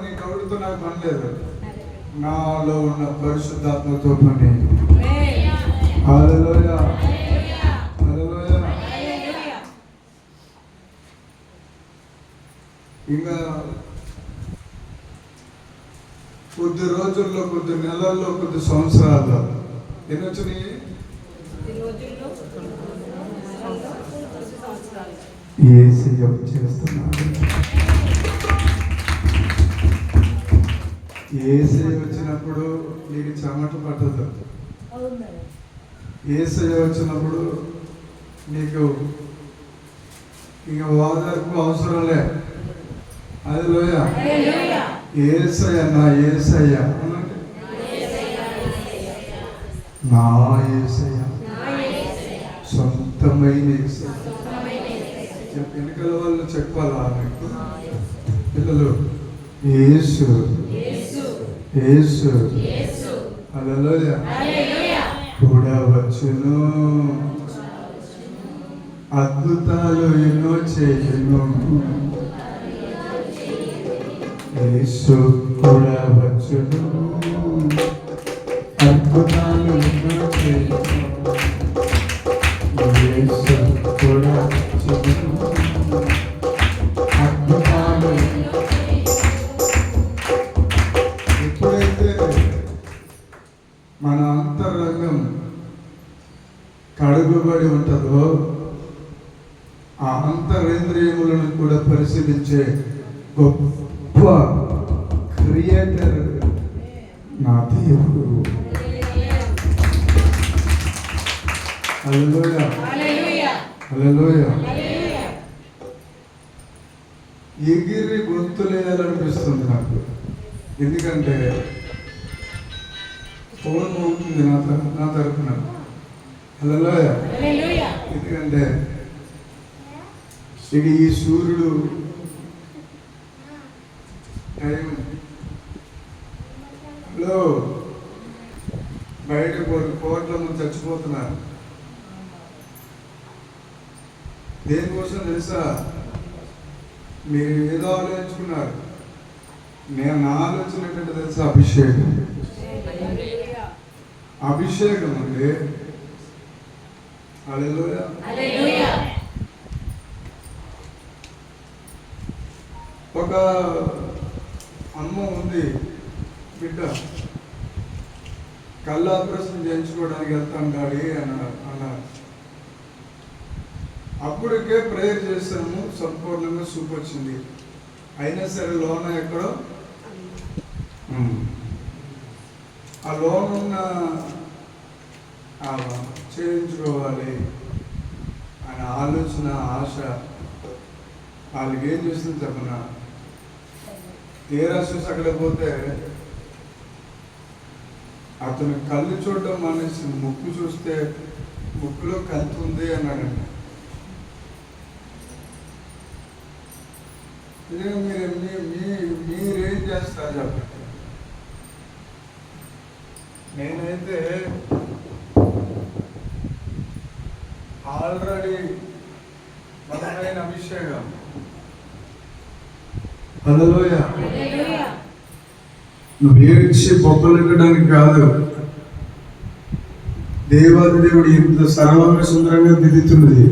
పని, కవుడితో నాకు పని లేదు. నాలో ఉన్న పరిశుద్ధాత్మతో పని. హల్లెలూయా, హల్లెలూయా. ఇంకా కొద్ది రోజుల్లో, కొద్ది నెలల్లో, కొద్ది సంవత్సరాల్లో ఎన్ని వచ్చినాయి? యేసయ్య చేస్తున్నాడు. యేసయ్య వచ్చినప్పుడు నీకు చెమట పట్టదు. యేసయ్య వచ్చినప్పుడు నీకు ఇంకా ఓదార్పు అవసరం లే. హల్లెలూయా. యేసయ్య, నా యేసయ్య, నా యేసయ్య, సొంతమైన యేసయ్య. వెనుకల వాళ్ళు చెప్పాలా మీకు పిల్లలు? యేసు, యేసు, హల్లెలూయా. కూడా వచ్చును, అద్భుతాలు ఎన్నో చేయును. యేసు కూడా వచ్చును, అద్భుతాలు ఎన్నో చేయును. యేసు కూడా వచ్చును, అద్భుతాలు. ఎప్పుడైతే మన అంతరంగం కడుగుబడి ఉంటుందో, ఆ అంతరేంద్రియములను కూడా పరిశీలించే గొప్ప క్రియేటర్ నా దేవుడు. హల్లెలూయా, హల్లెలూయా. ఎగిరి గొంతులేయాలనిపిస్తుంది నాకు. ఎందుకంటే ఫోన్ అవుతుంది నా తరఫున. హల్లెలూయా. ఎందుకంటే ఇక ఈ సూర్యుడు టైంలో బయట కోట్ల మంది చచ్చిపోతున్నారు. దేనికోసం తెలుసా? మీరు ఏదో ఆలోచించుకున్నారు. నేను ఆలోచన ఏంటంటే తెలుసా? అభిషేకం. అభిషేకం అంటే హల్లెలూయా. ఒక అమ్మ ఉంది, బిడ్డ కళ్ళు ఆపరేషన్ చేయించుకోవడానికి వెళ్తాను డాడీ అన్నారు. అప్పటికే ప్రేయర్ చేశాము, సంపూర్ణంగా సూప్ వచ్చింది. అయినా సరే లోన ఎక్కడో ఆ లోన్ ఉన్న చేయించుకోవాలి అనే ఆలోచన, ఆశ వాళ్ళకి ఏం చేస్తుంది చెప్పనా? తీరా చూసి అక్కడ పోతే అతను కళ్ళు చూడడం మానేసి ముక్కు చూస్తే ముక్కులో కత్తి ఉంది అన్నాడండి. ఇదే మీరేం చేస్తారు చెప్పండి? నేనైతే ఆల్రెడీ బలమైన అభిషేకం. హల్లెలూయా. నువ్వు ఏడ్చి బొబ్బలెక్కడానికి కాదు, దేవాది దేవుడు ఇంత సరళంగా సుందరంగా దిద్దుతున్నది.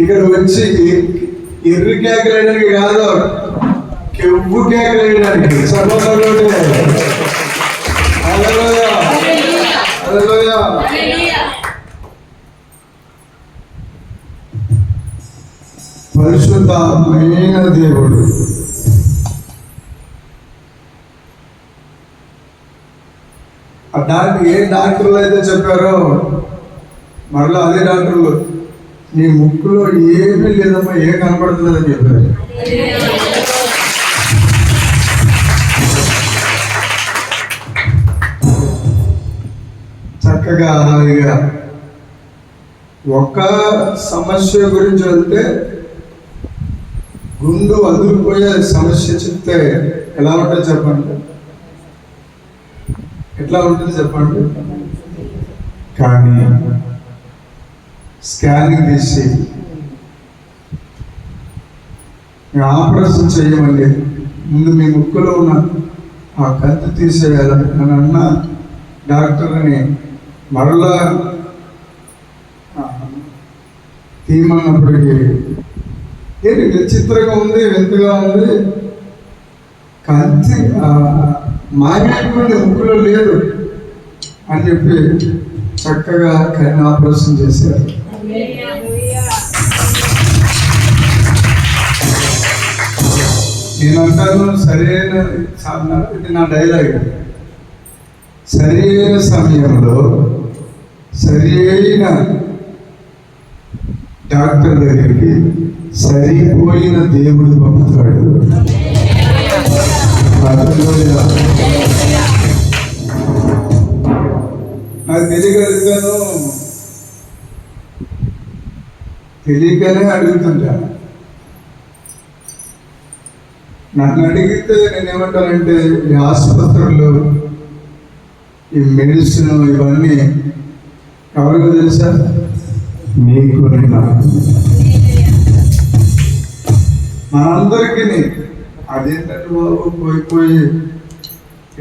ఇక్కడ వచ్చి ఎర్రి కేకలేయడానికి కాదు, కెవ్వు కేకలేయడానికి. సభలోనే హల్లెలూయా, హల్లెలూయా. పరిశుద్ధమైన దేవుడు. ఏ డాక్టర్లు అయితే చెప్పారో మరలా అదే డాక్టర్లు నీ ముక్కులో ఏమీ లేదమ్మా, ఏం కనపడుతుందని చెప్పారు. చక్కగా హాయిగా ఒక సమస్య గురించి వెళ్తే గుండు అదిరిపోయే సమస్య చెప్తే ఎలా ఉంటుంది చెప్పండి? ఎట్లా ఉంటుంది చెప్పండి? కానీ స్కానింగ్ తీసి ఆపరేషన్ చేయమండి, ముందు మీ ముక్కులో ఉన్న ఆ కత్తి తీసేయాలని అని అన్న డాక్టర్ని మరలా తీయమన్నప్పటికీ ఏంటి విచిత్రంగా ఉంది, వింతగా ఉంది. కత్తి మారినటువంటి ముక్కులో లేదు అని చెప్పి చక్కగా కన్ను ఆపరేషన్ చేశారు. నేను అంటాను, సరైన ఇది నా డైలాగ్, సరైన సమయంలో సరైన డాక్టర్ దగ్గరికి సరిపోయిన దేవుడు పంపుతాడు. నాకు తెలియకనే అడుగుతుంటాను. నన్ను అడిగితే నేనేమంటానంటే ఈ ఆసుపత్రులు, ఈ మెడిసిన్ ఇవన్నీ ఎవరికి తెలుసా? మీకు మనందరికీ. అదేంటంటే బాబు పోయి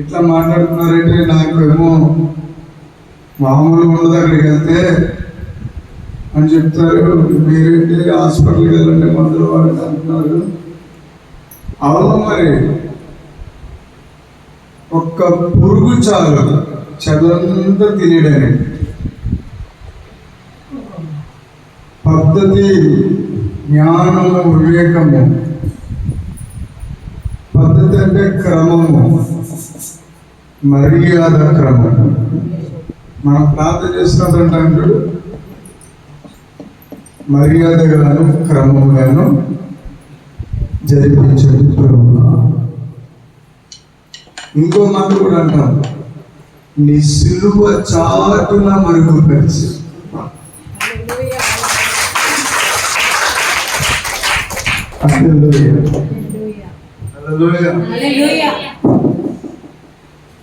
ఇట్లా మాట్లాడుతున్నారంటే నాకు ఏమో మామూలుగా ఉండదు, అక్కడికి వెళ్తే అని చెప్తారు. మీరేంటి హాస్పిటల్కి వెళ్ళండి మందులు వాడిని అంటున్నారు. అవును, మరి ఒక్క పురుగు చాలు చదువంతా తినేయడానికి. పద్ధతి, జ్ఞానము, వివేకము. పద్ధతి అంటే క్రమము, మర్యాద క్రమము. మనం ప్రార్థన చేస్తున్నట్టు మర్యాదగాను క్రమముగాను జరిపించండి ప్రభువా. ఇంకో మాట కూడా అంటాం, నీ సిలువ చాటున మరుగుపరిచి.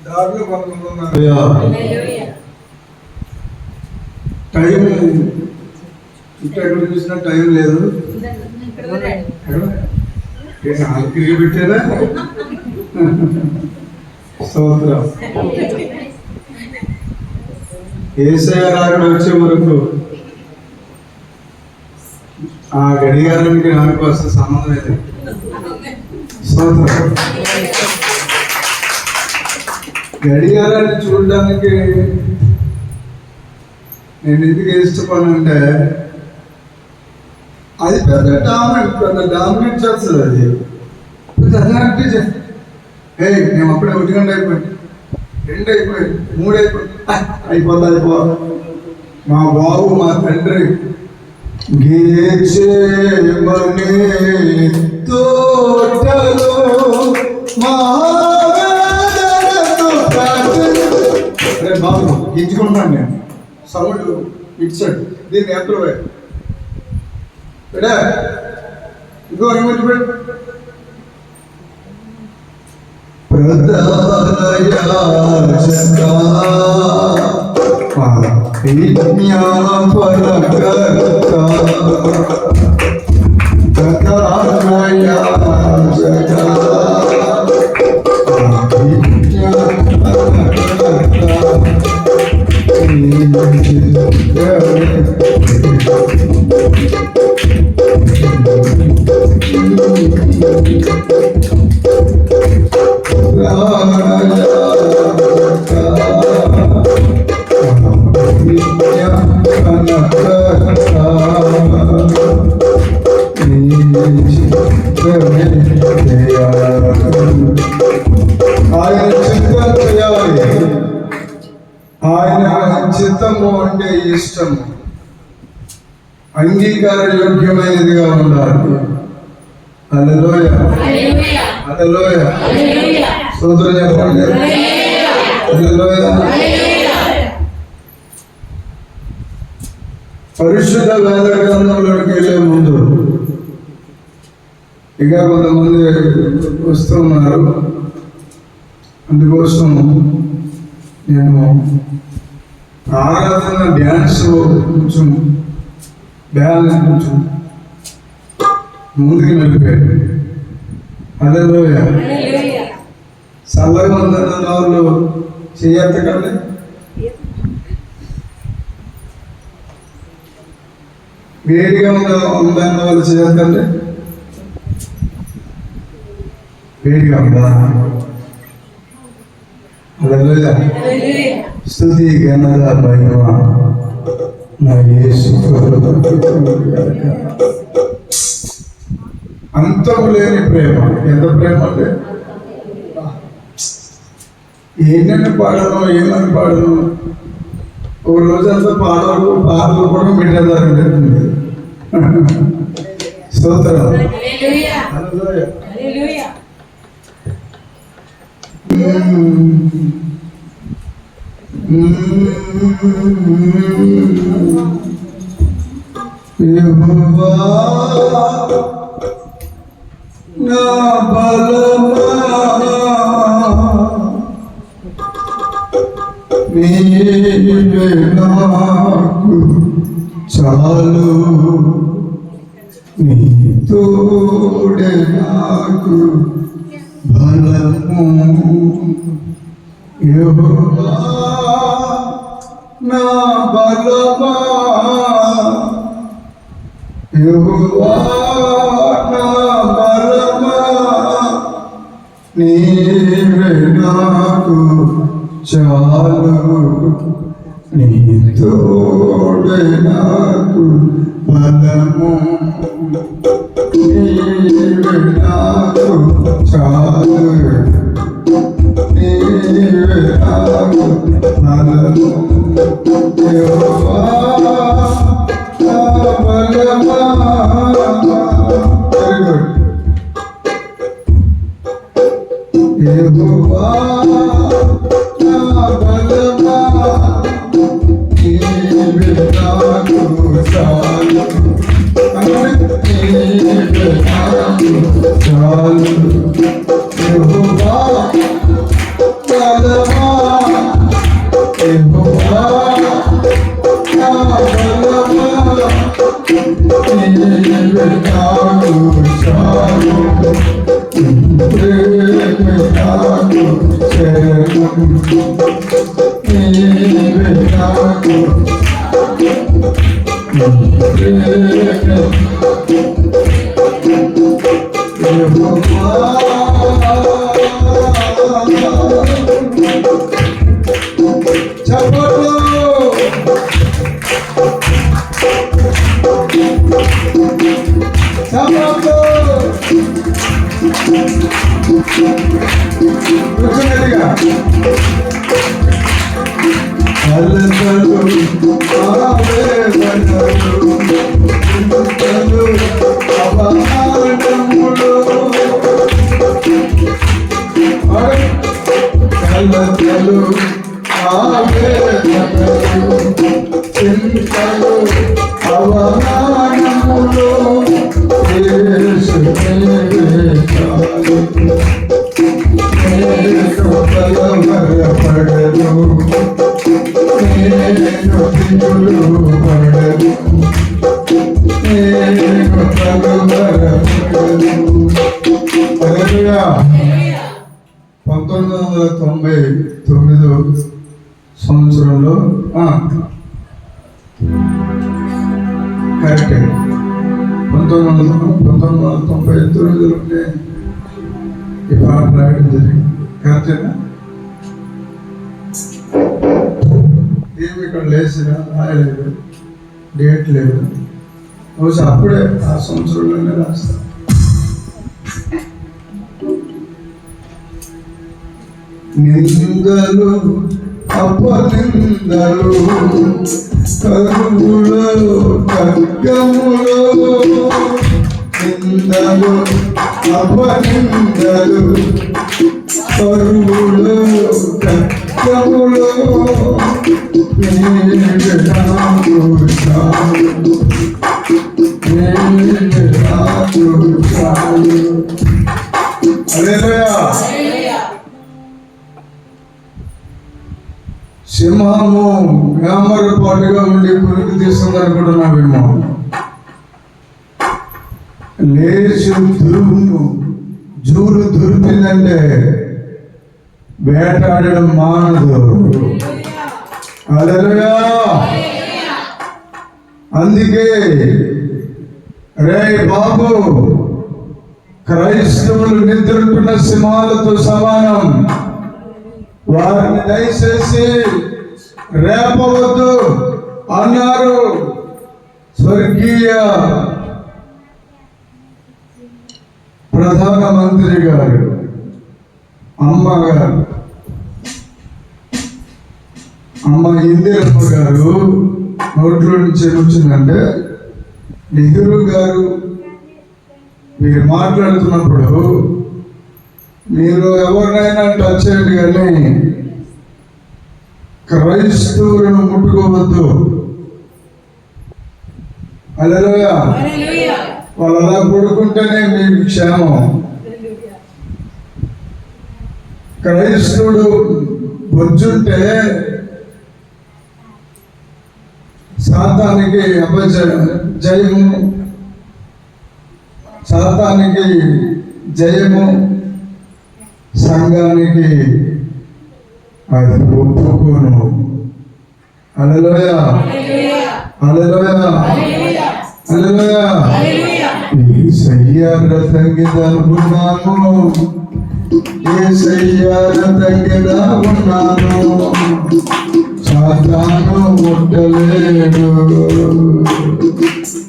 దారిలో టైం ఇక్కడ చూసిన టైం లేదు. తిరిగి పెట్టారా? స్తోత్రం. యేసయ్య రాకడ వచ్చే వరకు ఆ గడియారానికి నాకు అసలు సంబంధం లేదు. స్తోత్రం. గడియారాన్ని చూడడానికి నేను ఎందుకు ఇష్టపడంటే అది పెద్ద డామినేట్ చేస్తుంది. అది మేము అప్పుడే 1 గంట అయిపోయింది, 2 అయిపోయింది, 3 అయిపోయి మా బాబు, మా తండ్రి గేచేమనే తోటలో అరే బాబు గించుకుంటున్నాను నేను. సౌండ్ ఇచ్చాడు, దీన్ని ఎంటర్ ఇంకో ఇమేజ్ పెట్టు. ఆయన చిత్తము అంటే ఇష్టము, అంగీకార యోగ్యమైనదిగా ఉండాలి. హల్లెలూయా, హల్లెలూయా. స్తోత్రం చెప్పండి. హల్లెలూయా. పరిశుద్ధ వేద గ్రంథంలోకి వెళ్ళే ముందు ఇంకా కొంతమంది వస్తూ ఉన్నారు. అందుకోసం నేను ఆరాధన డ్యాన్స్ కొంచెం బ్యాలెన్స్ కొంచెం ముందుకు నడిపాడు. హల్లెలూయా. చల్లగా ఉందన్న వాళ్ళు చేయత్తకండి. వేడిగా ఉందన్న వాళ్ళు చేయొద్దండి. వేడిగా ఉందా? హల్లెలూయా. స్తుతి ఘనత మహిమ నా యేసు అంతము లేని ప్రేమ. ఎంత ప్రేమ అంటే ఏంటంటే పాడను ఏమని పాడను. ఒక రోజంతా పాటలు కూడా పెట్టేదారండి. స్తోత్రం. యెహోవా నా బలమా నీవే నాకు చాలు, నీ తోడే నాకు బలము. యెహోవా నా బలమా, యెహోవా నా బలమా, నీవే నాకు చాలు, నీ తోడే నాకు బలము. నీవే నాకు చాలు, నీవే నాకు బలము. యెహోవా నా బలమా. Very good. యెహోవా నా బలమా, నీవే నాకు చాలు, నీవే నాకు చాలు. యెహోవా బలమా, యెహోవా నా బలమా, నీవే నాకు చాలు, నీవే నాకు శరణం, నీవే నాకు చప్పట్లు. చప్పట్లు. కూర్చున్నట్టుగా అలసలు ఆవేదనలు చింతలు అవమానములు అలసలు ఆవేదనలు చింతలు అవమానములు యేసు నీవే చాలు, నేను కలవరపడను, నేను దిగులు పడను, నేను కలవరపడను. హల్లెలూయా. 1999 సంవత్సరంలో కరెక్టే 1999లోనే ఈ పాట రాయడం జరిగింది. కరెక్టేనా? ఏమి ఇక్కడ లేచిన రాయలేదు, డేట్ లేదు. బహుశా అప్పుడే ఆ సంవత్సరంలోనే రాస్తాను. నిందలు అపనిందలు కరువులో ఖడ్గములో, నిందలు అపనిందలు కరువులో ఖడ్గములో, నీవే నాకు చాలు, నీవే నాకు చాలు. హల్లెలూయా. సింహము వేమర పాటుగా ఉండి పురుగు తీస్తుంది అనుకుంటున్నావేమో. లేచి దురుము జూలు దురిపిందంటే వేటాడడం మానదు. హల్లెలూయా. అందుకే రే బాబు, క్రైస్తవులు నిద్రపున్న సింహాలతో సమానం. వారిని దయచేసి రేపవద్దు అన్నారు స్వర్గీయ ప్రధానమంత్రి గారు, అమ్మగారు, అమ్మ ఇందిరమ్మ గారు నోట్లో నుంచి ఏమొచ్చిందంటే, నెహ్రూ గారు మీరు మాట్లాడుతున్నప్పుడు మీరు ఎవరినైనా టచ్ చేయండి కానీ క్రైస్తవులను ముట్టుకోవద్దు. హల్లెలూయా. వాళ్ళు అలా పడుకుంటేనే మీకు క్షేమం. క్రైస్తవుడు బొజ్జుంటే సాతానికి జయము, సాతానికి జయము, సంఘానికి అది ఒప్పుకోను. హల్లెలూయా. హల్లెలూయా. హల్లెలూయా. యేసయ్య రథంగిద ఉన్నాను, యేసయ్య రథంగిద ఉన్నాను, సాతాను ముట్టలేడు,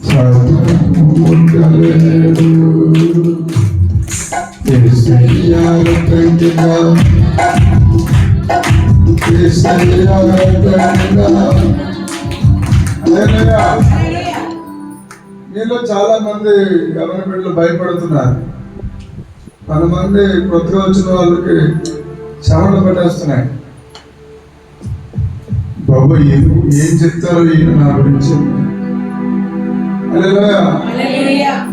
సాతాను ముట్టలేడు. యేసయ్య రథంగిద, యేసయ్య రథంగిద. హల్లెలూయా. మీలో చాలా మంది యవన బిడ్డలు భయపడుతున్నారు. కొంతమంది కొత్తగా వచ్చిన వాళ్ళకి చెమటలు పట్టేస్తున్నాయి. బాబు ఏం చెప్తారో ఈయన నా గురించి.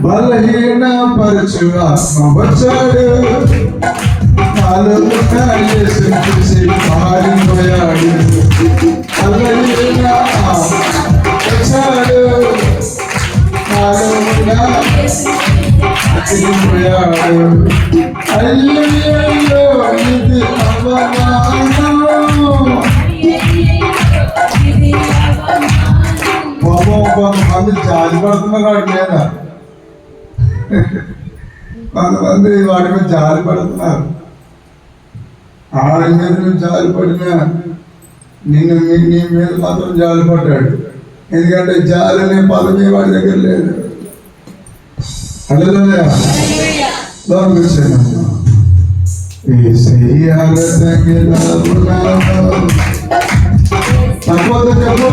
బలహీన పరచు ఆత్మ వచ్చాడు, నాలో చేసి పారిపోయాడు. బలహీన వచ్చాడు, అయ్యో ఇది అవమానం. కొంతమంది జాలి పడుతున్నారు వాడి మీద, కొంతమంది వాడి మీద జాలి పడుతున్నారు. ఆడి మీద నువ్వు జాలి పడినా నీ మీద మాత్రం జాలి పడ్డాడు. ఎందుకంటే జాలి అనే పదమే వాడి దగ్గర లేదు. హల్లెలూయా. తప్పదు చెప్పు.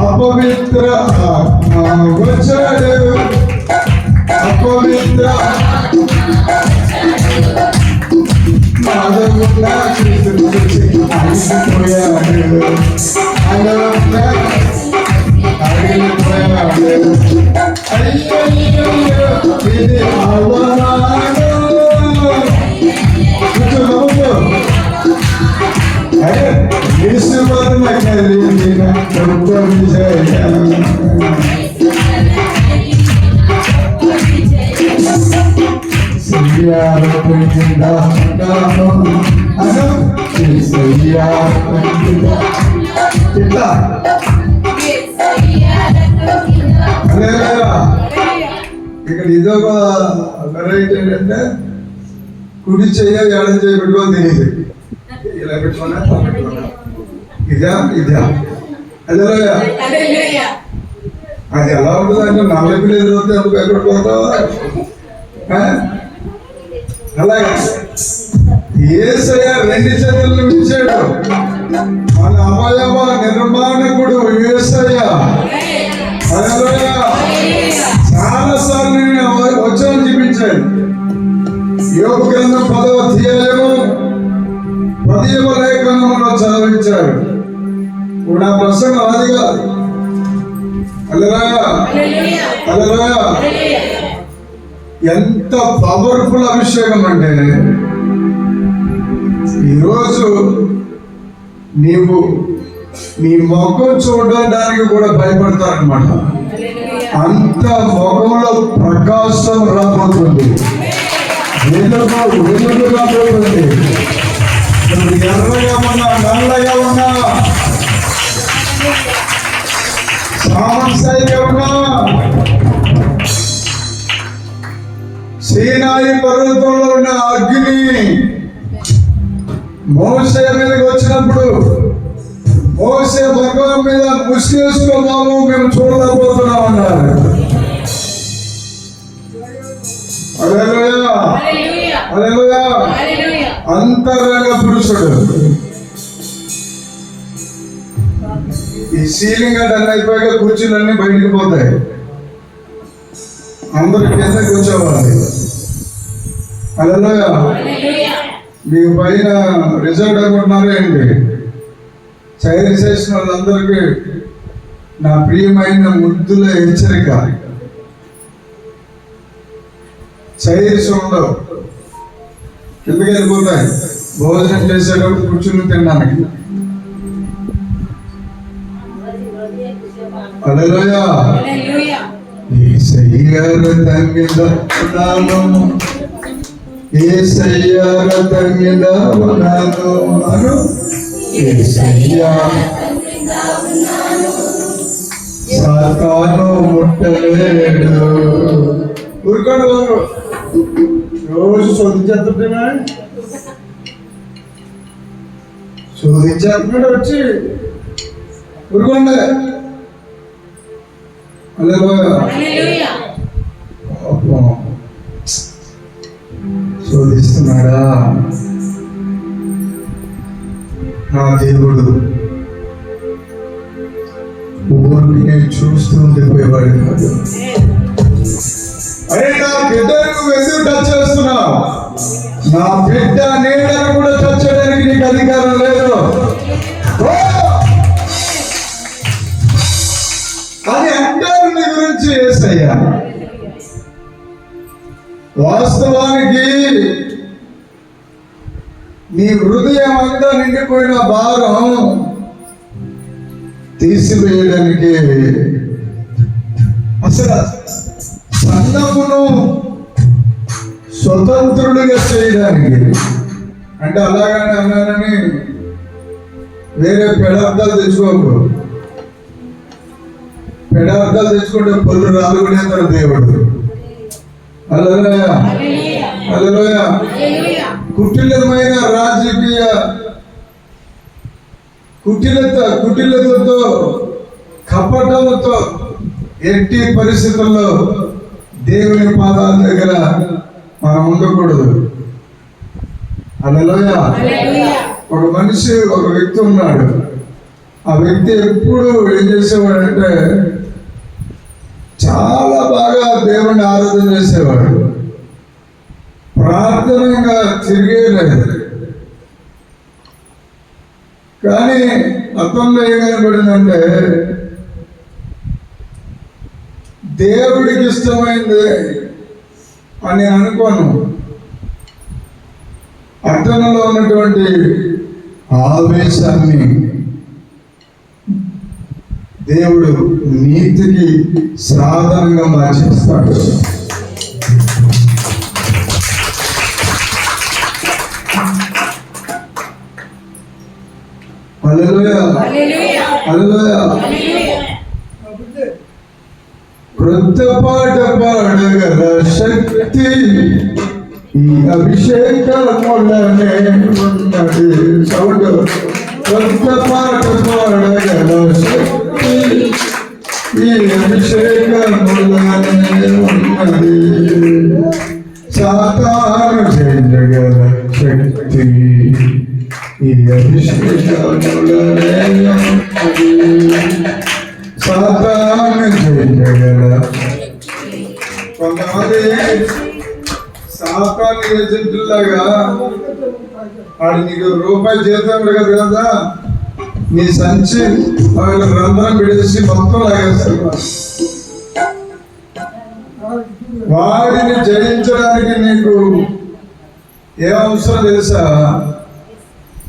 అపవిత్ర ఆత్మ వచ్చాడు, అపవిత్ర మాధవుడా చేతులు చూసి ఆగిపోయాడు, ఆగిపోయాడు. అయ్యో ఇది అవమానం. యేసువరణ కలిగిన గొప్ప విజయం. ఇక్కడ ఇదొక వెరైటీ ఏంటంటే కుడి చెయ్య ఎడం చేయ పెట్టుకోని తెలియదు. ఇలా పెట్టుకున్నా ఇదా ఇదా. హల్లెలూయా. అది ఎలా ఉంటుంది అంటే నల్లపిల్లి ఎదురవుతే ఎక్కడ పోతావా? అలాగే యేసయ్య రెండు చేతులను ఇచ్చాడు. మన అవయవ నిర్మాణకుడు యేసయ్య. హల్లెలూయా. చాలా సార్లు వచనం చూపించాడు. యోబు గ్రంథం 10వ అధ్యాయము 10వ లేఖనంలో చదివించాడు. ఇప్పుడు నా ప్రసంగం అది కాదు. హల్లెలూయా. హల్లెలూయా. ఎంత పవర్ఫుల్ అభిషేకం అంటే ఈరోజు నీవు నీ ముఖం చూడడానికి కూడా భయపడతారనమాట. అంత ముఖంలో ప్రకాశం రాబోతుంది, వెలుగు రాబోతుంది. ఎర్రగా ఉన్నా, నల్లగా ఉన్నా, సామస్యగా ఉన్నా, సీనాయి పర్వతంలో ఉన్న అగ్ని మోషే మీదకి వచ్చినప్పుడు మోషే భగవాన్ మీద ముసుగేసుకోమాము, మేము చూడలేకపోతున్నాం అన్నారు. హల్లెలూయా, హల్లెలూయా. అంతరంగ పురుషుడు. ఈ సీలింగ్ డన్ అయిపోయాక కుర్చీలన్నీ బయటికి పోతాయి, అందరు కింద కూర్చోవాలి. హల్లెలూయా. మీకు పైన రిజల్ట్ అనుకుంటున్నారా ఏంటి? చైర్ చేసిన వాళ్ళందరికీ నా ప్రియమైన ముద్దుల హెచ్చరిక, చైర్స్ ఉండవు, కిందకి వెళ్ళిపోతాయి. భోజనం చేసేటప్పుడు కూర్చుని తినడానికి. హల్లెలూయా. యేసయ్య రథం మీద ఉన్నాను, యేసయ్య రథం మీద ఉన్నాను, యేసయ్య సాతాను ముట్టలేడు. ఊరుకోండి బాబు, రోజు శోధించేస్తుంటేనా? శోధించేస్తున్నాడు వచ్చి. ఊరుకోండి. హల్లెలూయా. శోధిస్తున్నాడా నా దేవుడు? ఊరికి నేను చూస్తూ ఉండిపోయేవాడు కాదు. అరే నా బిడ్డను నువ్వు ఎందుకు టచ్ చేస్తున్నావు? నా బిడ్డ నీడను కూడా టచ్ చేయడానికి నీకు అధికారం లేదు అని అంటారు నీ గురించి యేసయ్యా. వాస్తవానికి నీ హృదయం అంతా నిండిపోయిన భారం తీసివేయడానికి, అసలు సన్నమును స్వతంత్రుడిగా చేయడానికి. అంటే అలాగని అన్నానని వేరే పెడార్థాలు తెచ్చుకోకు. పెడార్థాలు తెచ్చుకుంటే పళ్ళు రాలుగునేతాడు దేవుడు. హల్లెలూయా, హల్లెలూయా. కుటిలమైన రాజకీయ కుటిలతతో కపటముతో ఎట్టి పరిస్థితుల్లో దేవుని పాదాల దగ్గర మనం ఉండకూడదు. హల్లెలూయా. ఒక మనిషి, ఒక వ్యక్తి ఉన్నాడు. ఆ వ్యక్తి ఎప్పుడు ఏం చేసేవాడంటే చాలా బాగా దేవుణ్ణి ఆరాధన చేసేవాడు, ప్రార్థనగా తిరిగేలేదు. కానీ అతనిలో ఏం కనబడిందంటే దేవుడికి ఇష్టమైంది అని అనుకోను. అతనిలో ఉన్నటువంటి ఆవేశాన్ని దేవుడు నీతికి సాధనంగా మార్చేస్తాడు. హల్లెలూయా, హల్లెలూయా. క్రొత్త పాట పాడగల శక్తి ఈ అభిషేకములనే ఉన్నది. సౌండ్. క్రొత్త పాట పాడగల శక్తి ఈ అభిషేకములనే ఉన్నది. సాతాను చేయగల శక్తి ఈ అభిషేకములనే ఉన్నది. సాతాను చేయగల. కొంతమంది సాతాను ఏజెంట్లాగా వాడు నీకు రూపాయి జీతం అడగదు కదా, నీ సంచి వాళ్ళ రంధ్రం పెడేసి మొత్తం లాగేస్తారు. వాడిని జయించడానికి నీకు ఏ అవసరం తెలుసా?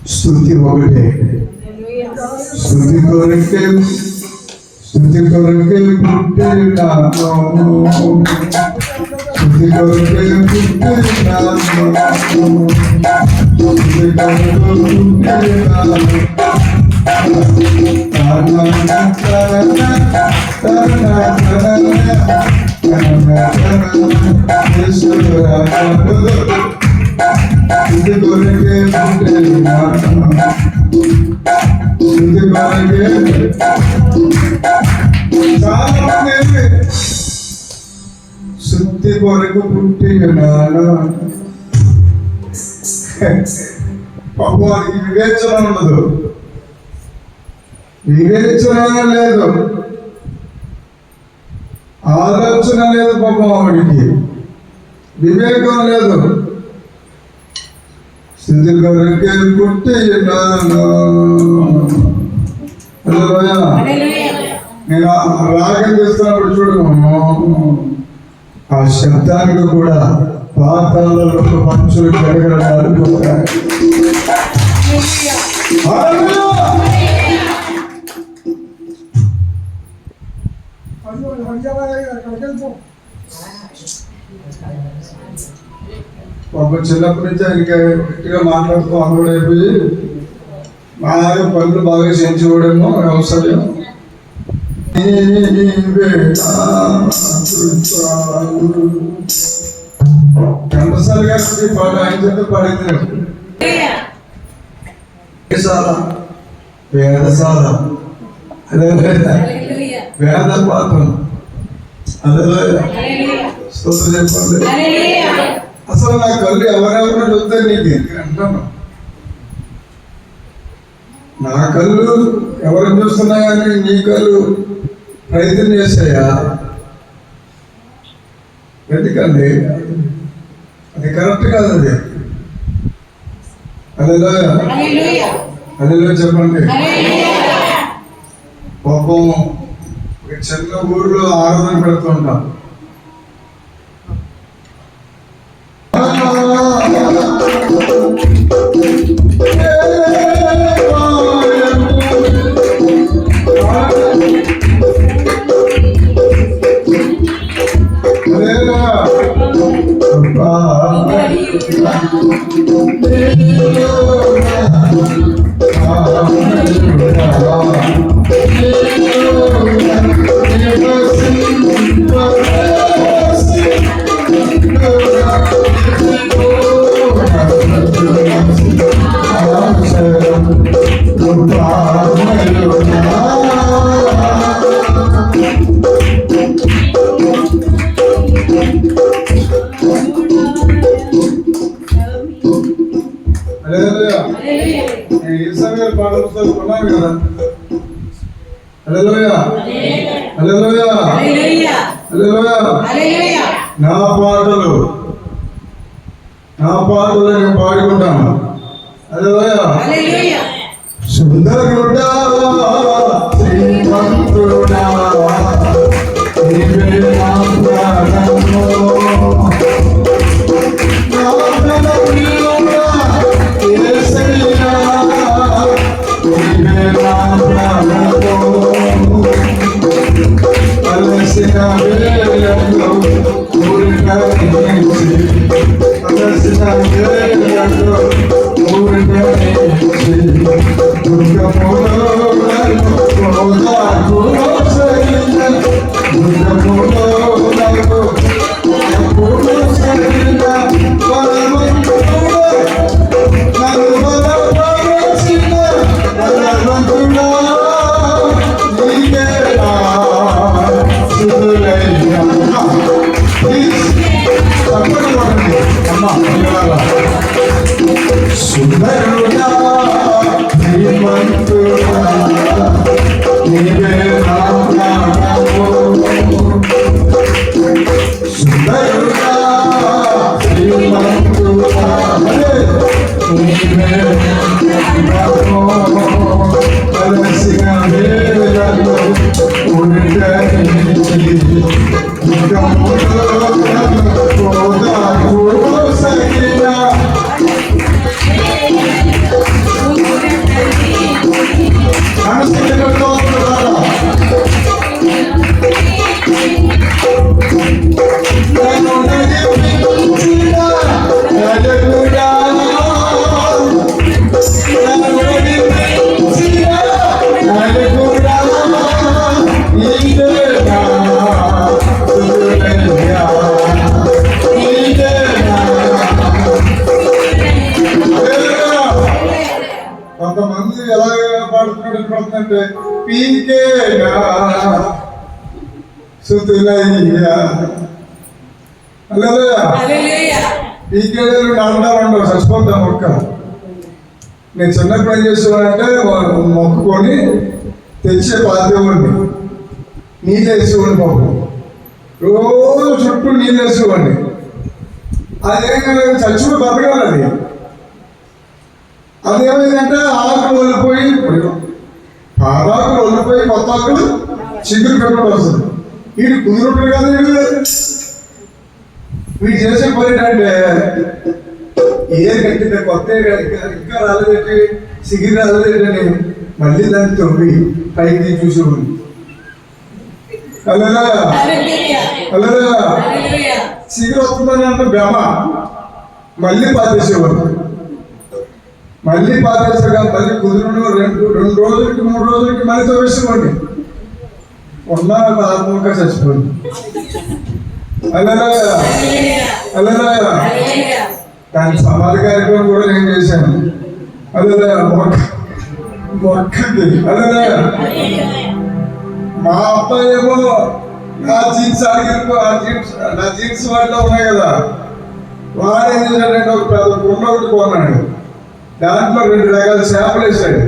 స్తుతి ఒకటే. స్తుతి కొరకే పుట్టినాను, స్తుతి కొరకే పుట్టినాను, స్తుతి కొరకే పుట్టినాను. స్తుతి కొరకే పుట్టినాను, స్తుతి కొరకే. చాలా మంది స్తుతి కొరకు పుట్టినాను. వాడికి వివేచన ఉండదు, వివేచన లేదు, ఆలోచన లేదు. పాపం వాడికి వివేకం లేదు. స్థితి కొరకే పుట్టినాను. నేను రాగం చేస్తున్నప్పుడు చూడు, ఆ శబ్దానికి కూడా పాతాళంలో పంచులు గడగడలాడిపోతాయి. ఒక చిన్నప్పటి నుంచి ఆయనకి గట్టిగా మాట్లాడుతూ అందుడైపోయి మా పనులు బాగా చేయించుకోవడము అవసరం. ఘంటసాల గారి పాట ఆయన చేత పాడింది. వేదశాల వేద పాఠం అదే చెప్పండి. అసలు నా కళ్ళు ఎవరెవరో చూస్తే నీకు అంటాను. నా కళ్ళు ఎవరు చూస్తున్నా కానీ నీ కళ్ళు ప్రయత్నం చేస్తాయా? ఎందుకండి అది కరెక్ట్ కాదు. అది అదేలో చెప్పండి. పాపం చిన్న ఊర్లో ఆరాధన పెడుతుంటాం. నా పాటలు నేను పాడుకుంటాను. హల్లెలూయా. సుందరుడా శ్రీమంతుడా నీవే నా ప్రాణము, నా ప్రియుడా యేసయ్యా నీవే నా ప్రాణము. అలసిన వేళలో ఊరికనించి, అలసిన వేళలో ఊరికనించి, దుర్గములో నన్ను ప్రోదాకులో సరిన, దుర్గములో నన్ను ఎప్పుడు సరిన బలవంతుడా, నన్ను బలపరచిన బలవంతుడా నీవేనా సుతులయ్యా. సుందరుడా శ్రీమంతుడా నీవే నా ప్రాణము, సుందరుడా శ్రీమంతుడా నీవే నా ప్రాణము. అలసిన వేళలో ఉరికనించి, దుర్గములో నన్ను ప్రోదాకులో సరిన, ఏమవుతుందంటే పీకేగా సుతులయ్యా పీకేలు నాలుగు చచ్చిపోతాం మొక్క. నేను చిన్నప్పుడు ఏం చేసేవాడంటే మొక్కుకొని తెచ్చే పాతేవాడిని, నీళ్ళు వేసేవాడిని పాపం, రోజు చుట్టూ నీళ్ళు వేసేవాడిని. అదేమైనా చచ్చిపోయి బతకాలి. అదేమైందంటే ఆకులు వదిలిపోయి పాదాకులు వదిలిపోయి కొత్త ఆకులు చిగురు పెట్టడం వస్తుంది. వీడు కుదురుంటాడు కదా, వీడు చేసే పని ఏంటంటే ఏది కట్టింది కొత్త ఇంకా రాలేదేంటి, సిగిరి రాలేదేంటని మళ్ళీ దాన్ని తవ్వి పైకి చూసేవాడు. అలా సిగిరి వస్తుందని అంటే బెమ మళ్ళీ పాతేసేవాడు. మళ్ళీ పాతేసాగా మళ్ళీ కుదురును రెండు రోజులకి 3 రోజులకి మళ్ళీ తవ్వేసేవాడిని. ఉన్న ఆత్మగా చచ్చిపోయింది. అలా దాని సమాధి కార్యక్రమం కూడా నేను చేశాను. అలా మొక్కకి అలా మా అబ్బాయి ఏమో నా జీన్స్ నా జీన్స్ వాటిలో ఉన్నాయి కదా, వాడు ఏం చేశాడంటే ఒక పెద్ద కుండ ఒకటి కొన్నాడు. దాంట్లో 2 రకాల చేపలు వేసాడు.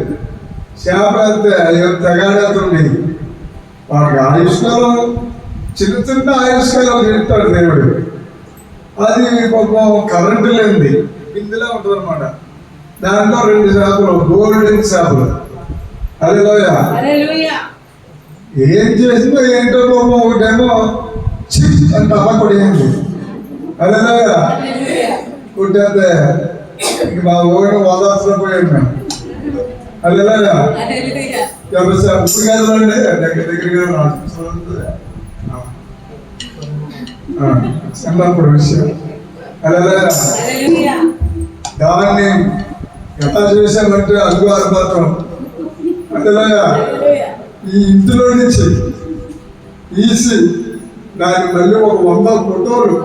చేపలు అంతే తెగాడేస్తుంది. వాడికి ఆయుష్కాలం చిన్న చిన్న ఆయుష్కాలం చెప్తాడు దేవుడు. అది పాపం కరెంటు లేనిది బిందులో ఉంటుంది అనమాట. దాంట్లో 2 చేపలు, గోల్డెన్ చేపలు. హల్లెలూయా. ఏం చేసిందో ఏంటో పాపం, ఒకటేమో చిప్ అంటే అలా కొడియండి. హల్లెలూయా. కొట్టేస్తే మా ఊరిని ఓదార్చులో పోయాడు మేము. హల్లెలూయా. ఇప్పుడు కదండి దగ్గరగా చిన్నప్పుడు విషయం. హల్లెలూయా. దాన్ని ఎలా చేశామంటే అల్లు అర్భాతం. హల్లెలూయా. ఈ ఇంటిలో నుంచి తీసి దాన్ని మళ్ళీ ఒక 100 ఫోటోలు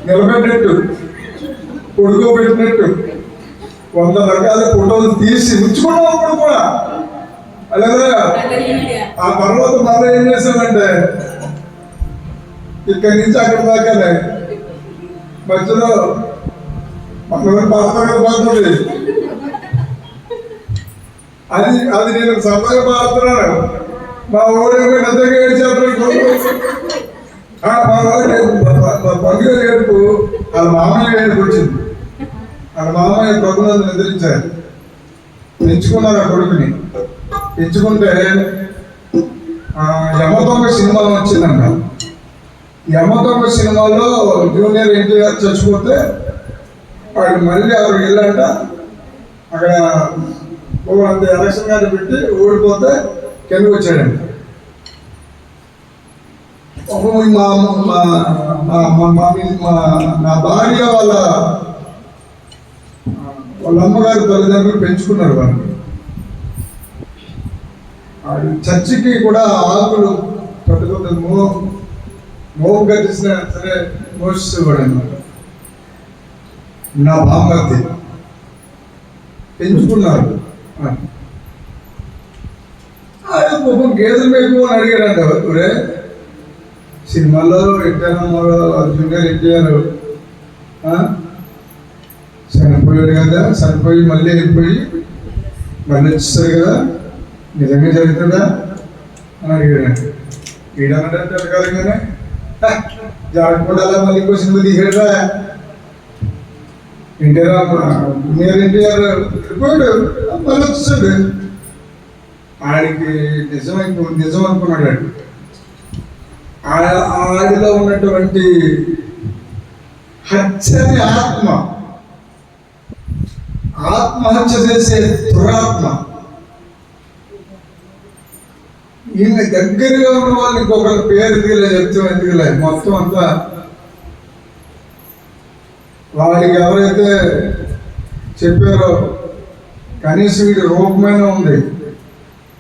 నిలబెట్టినట్టు, కొడుకోబెట్టినట్టు 100 రకాల ఫోటోలు తీసి ఉంచుకున్నప్పుడు కూడా. అలాగే ఆ తర్వాత మళ్ళీ ఏం చేశామంటే ఇక్కడి నుంచి అక్కడ దాకానే మధ్యలో మన పాడుతుంది. అది నేను సరదాగా పాడుతున్నాను. మా ఊరి నిజంగా ఏడ్చేప్పుడు మా పండుగ ఏడుపు వాళ్ళ మామయ్య ఏడుపు వచ్చింది. వాళ్ళ మామయ్య ప్రభుత్వం నిద్రించారు. పెంచుకున్నారు ఆ కొడుకుని. పెంచుకుంటే యమదొంగ సినిమా వచ్చిందంట. యమదొంగ సినిమాలో జూనియర్ ఎన్టీఆర్ చచ్చిపోతే వాడు మళ్ళీ ఎవరికి వెళ్ళంట. అక్కడ అంత ఎలక్షన్ గారు పెట్టి ఓడిపోతే కిందకు వచ్చాడంట. నా భార్య వాళ్ళ అమ్మగారు తల్లిదండ్రులు పెంచుకున్నారు వాడిని. చర్చికి కూడా ఆకులు పట్టుకుంటే మోపు కట్టించిన సరే మోసేవాడు అన్నమాట. నా బామ్మర్ది పెంచుకున్నారు. ఆయన పాపం గేదెలు మేపు అని అడిగాడంట. ఊరే సినిమాలో జూనియర్ ఎన్టీఆర్ చనిపోయాడు కదా, చనిపోయి మళ్ళీ వెళ్ళిపోయి మళ్ళీ వచ్చేస్తారు కదా, నిజంగా జరుగుతుందా అని అడిగాడు. వీడనంటే అడగాలిగానే జాడపడాలా మళ్ళీ ఇంకో సినిమా తీసాడా. జూనియర్ ఎన్టీఆర్ వెళ్ళిపోయాడు, మళ్ళీ వచ్చేసాడు. ఆయనకి నిజం అనుకున్నాడు. ఆడిలో ఉన్నటువంటి హత్యని ఆత్మహత్య చేసే దురాత్మ ఈయన దగ్గరగా ఉన్న వాళ్ళు ఇంకొకరి పేరు చెప్తే మొత్తం అంతా వాడికి ఎవరైతే చెప్పారో కనీసం వీడి రూపమైన ఉంది,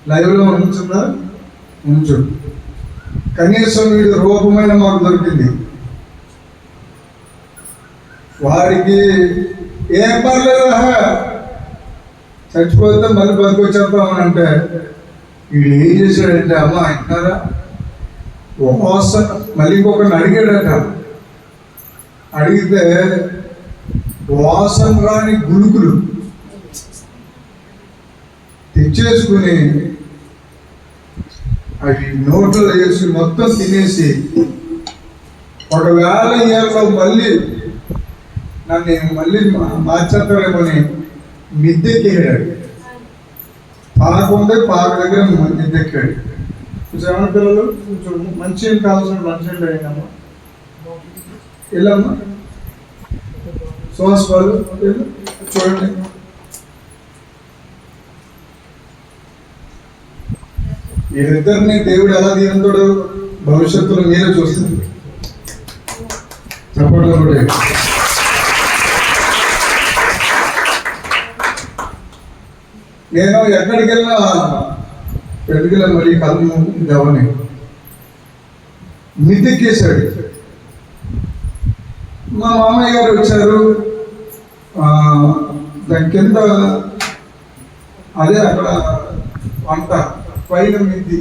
లైవ్లో ఉంచుందా ఉంచు, కనీసం వీడి రూపమైన మాకు దొరికింది. వాడికి ఏం పర్లేదు, చచ్చిపోతే మళ్ళీ బతికొచ్చేస్తామని అంటే వీడు ఏం చేశాడంటే అమ్మ అంటారా ఉపవాసం మళ్ళీ ఇంకొకరిని అడిగాడట. అడిగితే వాసన రాని గుళుకులు తెచ్చేసుకుని అవి నోట్లో వేసి మొత్తం తినేసి ఒకవేళ ఇయర్లో మళ్ళీ నన్ను మళ్ళీ మార్చేస్తాడేమని మిద్దెక్కాడు. పాకుండే పాక దగ్గర మిద్దెక్కాడు. ఏమన్నా పిల్లలు కొంచెం మంచి కావాల్సిన మంచి అయిందమ్మా వెళ్ళమ్మా సుహాస్ వాళ్ళు చూడండి. వీరిద్దరిని దేవుడు ఎలా దీనంతోడు భవిష్యత్తులో మీరే చూస్తుంది. చెప్పండి కూడా నేను ఎక్కడికి వెళ్ళినా పెళ్ళికి మళ్ళీ కళ్ళు దేవని మిద్దెక్కేశాడు. మా మామయ్య గారు వచ్చారు. దాని కింద అదే అక్కడ వంట పైన మిద్ది.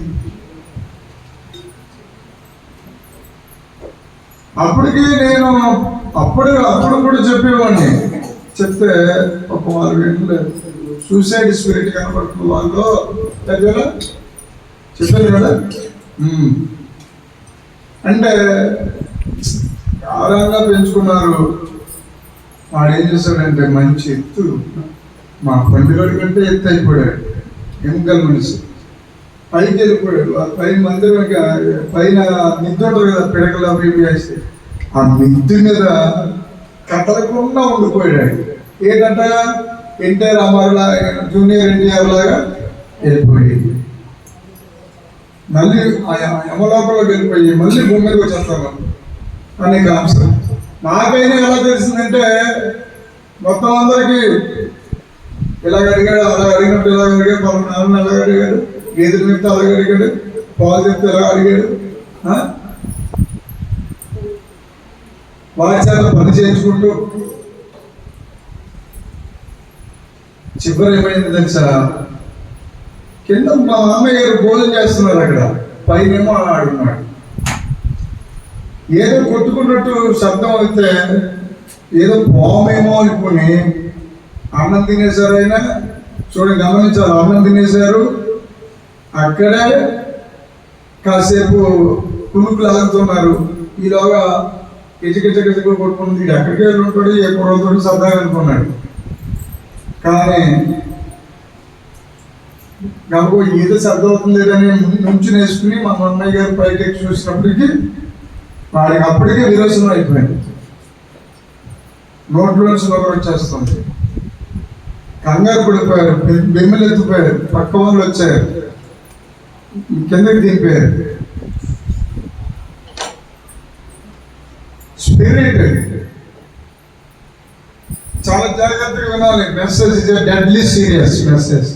అప్పటికి నేను అప్పుడు కూడా చెప్పేవాడిని. చెప్తే ఒక వాళ్ళు వినలేదు. సూసైడ్ స్పిరిట్ కనబడుతున్న వాళ్ళు చెప్పారు కదా. అంటే ఆరంగా పెంచుకున్నారు. వాడు ఏం చేశాడంటే మంచి ఎత్తు మా పండుగడి కంటే ఎత్తు అయిపోయాడు. ఎముకల మనిషి పైకి వెళ్ళిపోయాడు. పైన మందిరం పైన మిద్దు ఉంటుంది కదా, పిడకలు అవి వేస్తే ఆ మిద్దు మీద కదలకుండా ఉండిపోయాడు. ఏంటంట ఎన్టీఆర్ రామారావు లాగా, జూనియర్ ఎన్టీఆర్ లాగా వెళ్ళిపోయింది. మళ్ళీ ఆ యమలోకంలోకి వెళ్ళిపోయి మళ్ళీ భూమి మీదకి వచ్చేస్తాను అనేక అంశం. నాకైనా ఎలా తెలిసిందంటే మొత్తం అందరికి ఇలాగ అడిగాడు, అలా అడిగినట్టు ఇలాగ అడిగాడు, పలునాలను అలాగ అడిగాడు, గేదెలు చెప్తే అలాగ అడిగాడు, పాలు చెప్తే ఎలా అడిగాడు. వారి చేత పని చేయించుకుంటూ చివరి ఏమైంది తెలుసా, కింద మా మామయ్య గారు భోజనం చేస్తున్నారు. అక్కడ పైనేమో ఆడున్నాడు. ఏదో కొట్టుకున్నట్టు శబ్దం అయితే ఏదో పామేమో అనుకుని అన్నం తినేశారు. అయినా చూడండి, గమనించారు, అన్నం తినేశారు. అక్కడే కాసేపు కునుకులు ఆగుతున్నారు. ఈలోగా కిచకిచ కొట్టుకుని వీడు ఎక్కడికి వెళ్ళి ఉంటాడు, ఏ కుర్రతో సరదాగా అనుకున్నాడు. కానీ నాకు ఏదో శబ్దం అవుతుంది లేదని నుంచి నేర్చుకుని మా అన్నయ్య గారు పైకి ఎక్కి చూసినప్పటికీ వాడికి అప్పటికే విరోచనం అయిపోయింది. నోట్లో నుంచి నోరు వచ్చేస్తుంది. కంగారు పడిపోయారు, బెమ్మలు ఎత్తిపోయారు, పక్క వాళ్ళు వచ్చారు, కిందకి దింపారు. స్పిరిట్ చాలా జాగ్రత్తగా వినాలి. Message is a deadly serious message.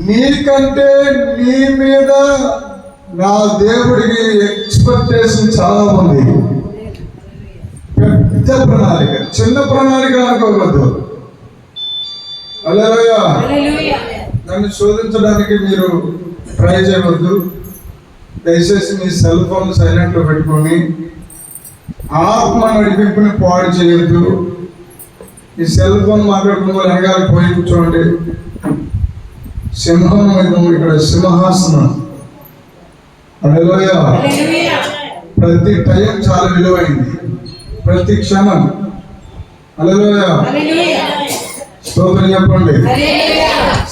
నీకంటే నీ మీద నా దేవుడికి ఎక్స్పెక్టేషన్ చాలా ఉంది. పెద్ద ప్రణాళిక, చిన్న ప్రణాళిక అనుకోవద్దు. హల్లెలూయా. నన్ను శోధించడానికి మీరు ట్రై చేయవద్దు. దయచేసి మీ సెల్ ఫోన్ సైలెంట్ లో పెట్టుకొని ఆత్మ నడిపింపుని పాడు చేయొద్దు. ఈ సెల్ ఫోన్ మాట్లాడుకున్న వాళ్ళు వెనకాల పోయి కూర్చోండి. సింహం ఇక్కడ సింహాసనం. హల్లెలూయా. ప్రతి టైం చాలా విలువైంది, ప్రతి క్షణం. హల్లెలూయా. స్తోత్రం చెప్పండి.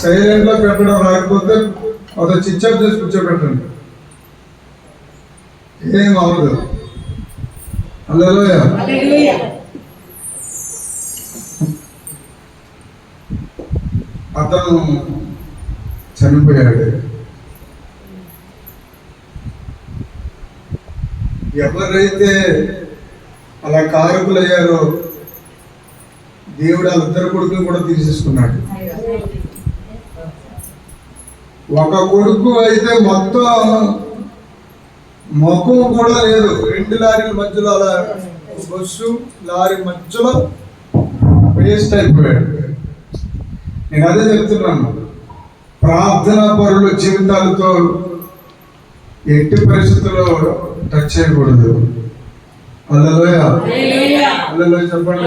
సైలెంట్ లో పెట్టడం రాకపోతే ఒక చిచ్చప్ చేసి కూర్చోబెట్టండి, ఏం అవ్వదు. హల్లెలూయా. అతను చనిపోయాడు. ఎవరైతే అలా కారకులయ్యారో దేవుడు వాళ్ళిద్దరు కొడుకులు కూడా తీసేసుకున్నాడు. ఒక కొడుకు అయితే మొత్తం ముఖం కూడా లేదు. 2 లారీల మధ్యలో అలా బస్సు లారీ మధ్యలో వేస్ట్ అయిపోయాడు. నేను అదే చెప్తున్నాను, ప్రార్థనా పరుల జీవితాలతో ఎట్టి పరిస్థితుల్లో టచ్ చేయకూడదు. హల్లెలూయా, హల్లెలూయా చెప్పండి,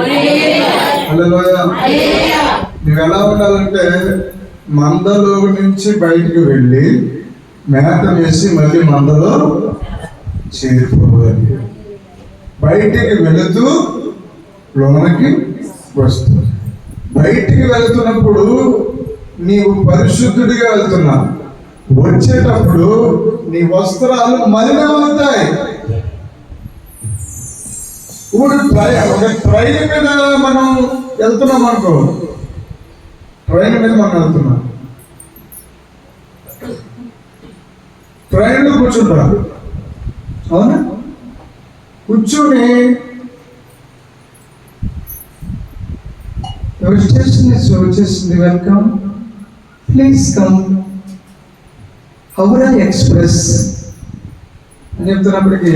హల్లెలూయా. నువ్వు ఎలా ఉండాలంటే మందలో నుంచి బయటికి వెళ్ళి మేత వేసి మళ్ళీ మందలో చేరిపోవాలి. బయటికి వెళుతూ లోనకి వస్తూ, బయటికి వెళుతున్నప్పుడు నీవు పరిశుద్ధుడిగా వెళ్తున్నావు, వచ్చేటప్పుడు నీ వస్త్రాలు మలినమవుతాయి. ఇప్పుడు ఒక ట్రైన్ మీద మనం వెళ్తున్నాం అనుకో, ట్రైన్ మీద మనం వెళ్తున్నాం, ట్రైన్లో కూర్చుంటాం, అవునా? కూర్చొని వచ్చేసింది, welcome, please come Howrah express అని చెప్తున్నప్పటికీ